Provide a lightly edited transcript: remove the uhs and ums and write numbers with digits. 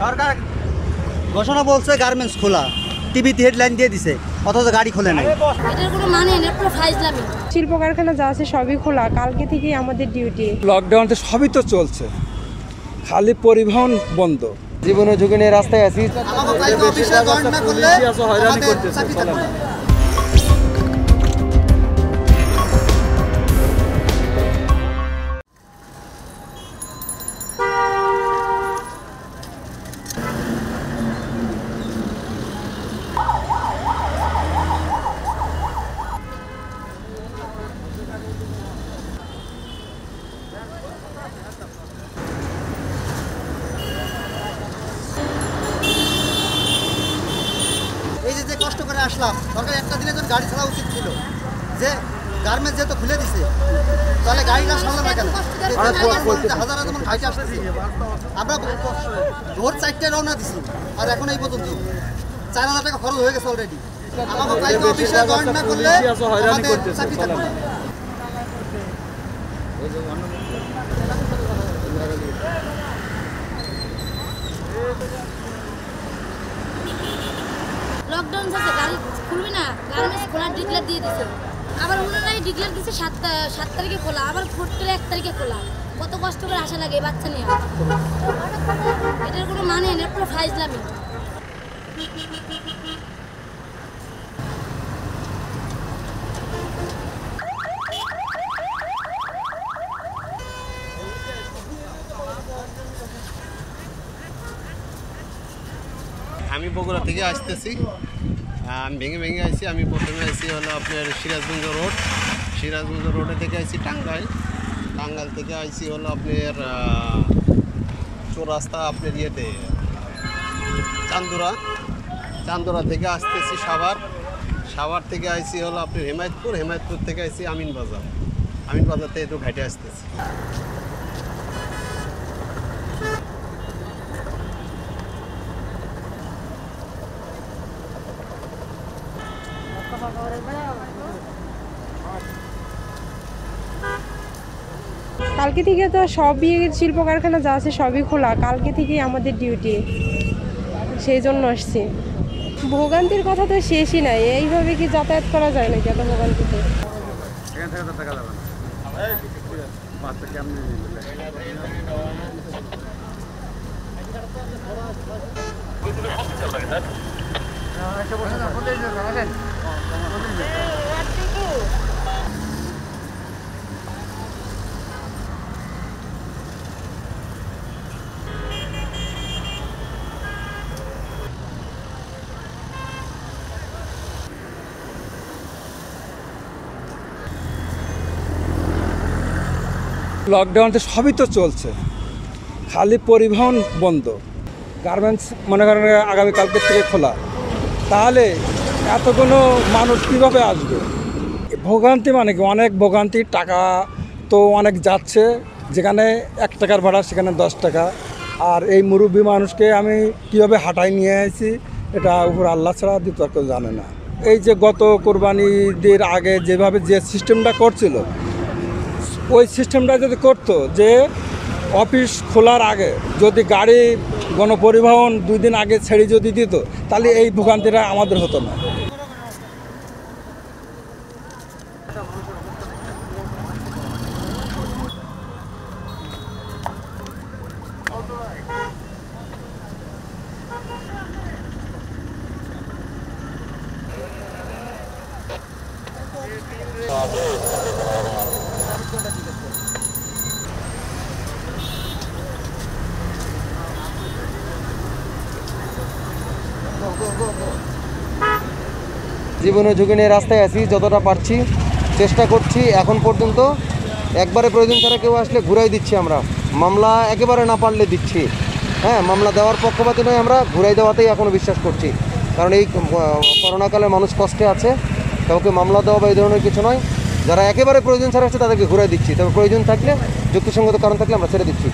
সরকার ঘোষণা বলছে গার্মেন্টস খোলা, টিভিতে হেডলাইন দিয়ে দিছে, অথচ গাড়ি খোলে নাই। এটার কোনো মানে নেই, পুরো ফাইজলামি। শিল্প কারখানা যা আছে সবই খোলা, কালকে থেকেই আমাদের ডিউটি। লকডাউনতে সবই তো চলছে, খালি পরিবহন বন্ধ। জীবনের ঝুঁকি নিয়ে রাস্তায় আছি। এই যে কষ্ট করে আসলাম, সরকার একটা দিনের জন্য গাড়ি ছাড়া উচিত ছিল। যে গার্মেন্টস যেহেতু খুলে দিছে, তাহলে গাড়িটা সামনে না কেন? হাজার হাজার ঘাইতে আসতেছি আমরা, ভোর 4টায় রওনা দিছি, আর এখন এই পর্যন্ত 4,000 টাকা খরচ হয়ে গেছে অলরেডি। আমাকে অফিসে জয়েন না করলে আমাদের চাকরি থাকবে না। লকডাউন আছে, গাড়ি খুলবে না, গার্মেন্টস খোলার ডিক্লেয়ার দিয়ে দিছে। আবার ওনারাই ডিক্লেয়ার দিচ্ছে 7 তারিখে খোলা, আবার ফোর্ট করে 1 তারিখে খোলা। কত কষ্ট করে আসা লাগে বাচ্চা নিয়ে। এটার কোনো মানে নেই, পুরো ফাইজলামি। আমি বগুড়া থেকে আসতেছি, আমি ভেঙে আসছি। আমি প্রথমে আসছি হলো আপনার সিরাজগঞ্জ রোড, সিরাজগঞ্জ রোডে থেকে আসছি টাঙ্গাইল, টাঙ্গাইল থেকে আসছি হলো আপনার চৌরাস্তা আপনার ইয়েতে চান্দুরা, চান্দুরা থেকে আসতেছি সাভার, সাভার থেকে আসছি হলো আপনার হেমায়তপুর, হেমায়তপুর থেকে আসছি আমিন বাজার, আমিন বাজার থেকে একটু ঘাটে আসতেছি। কালকে থেকে তো সবই শিল্প কারখানা যা আছে সবই খোলা, কালকে থেকেই আমাদের ডিউটি, সেই জন্য আসছি। ভোগান্তির কথা তো শেষই নাই, এইভাবে কি যাতায়াত করা যায় নাকি এত ভোগান্তিতে? লকডাউনতে সবই তো চলছে, খালি পরিবহন বন্ধ। গার্মেন্টস মনে করেন আগামীকালকের থেকে খোলা, তাহলে এতগুলো মানুষ কীভাবে আসবে? ভোগান্তি মানে কি, অনেক ভোগান্তি। টাকা তো অনেক যাচ্ছে, যেখানে 1 টাকার ভাড়া সেখানে 10 টাকা। আর এই মুরব্বী মানুষকে আমি কীভাবে হাঁটাই নিয়ে আসি, এটা উপর আল্লাহ ছাড়া দ্বিতীয় কেউ জানে না। এই যে গত কোরবানিদের আগে যেভাবে যে সিস্টেমটা করছিল, ওই সিস্টেমটা যদি করতো যে অফিস খোলার আগে যদি গাড়ি গণপরিবহন 2 দিন আগে ছেড়ে যদি দিত, তাহলে এই ভোগান্তিটা আমাদের হতো না। জীবনের ঝুঁকি নিয়ে রাস্তায় আছি, যতটা পারছি চেষ্টা করছি। এখন পর্যন্ত একবারে প্রয়োজন ছাড়া কেউ আসলে ঘুরাই দিচ্ছি আমরা, মামলা একেবারে না পারলে দিচ্ছি। হ্যাঁ, মামলা দেওয়ার পক্ষপাতী নয়, আমরা ঘুরাই দেওয়াতেই এখনও বিশ্বাস করছি। কারণ এই করোনাকালে মানুষ কষ্টে আছে, কাউকে মামলা দেওয়া বা এই ধরনের কিছু নয়। যারা একেবারে প্রয়োজন ছাড়া আসছে তাদেরকে ঘুরাই দিচ্ছি, তবে প্রয়োজন থাকলে যুক্তিসঙ্গত কারণ থাকলে আমরা ছেড়ে দিচ্ছি।